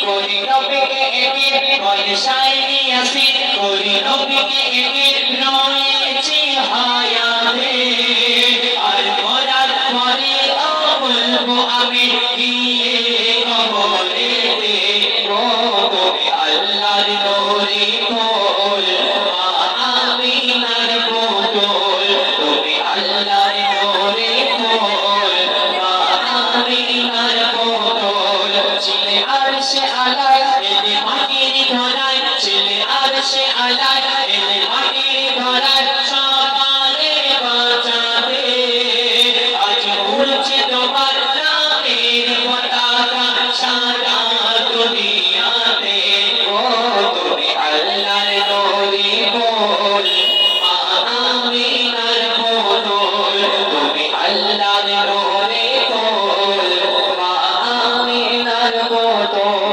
করি নবীকে এগিয়ে পয়সায় নিয়াছি করি নবীকে এগিয়ে রয়েছে হায়াতে আর মরার পরে বলবো আমি গিয়ে কবরেতে ও তুমি আল্লাহর নূরে কোল মা আমিনার পুতুল তুমি আল্লাহর নূরে কোল মা আমিনার পুতুল ছিলে আরশে আলায় এলে মাটির ধরায় ছিলে আরশে আলায় এলে মাটির ধরায় সকালে বাঁচাতে আজ উড়ছে তোমার নামের পতাকা সারা দুনিয়াতে ও তুমি আল্লাহর নূরে কোল মা আমিনার পুতুল তুমি আল্লাহর নূরে কোল মা আমিনার পুতুল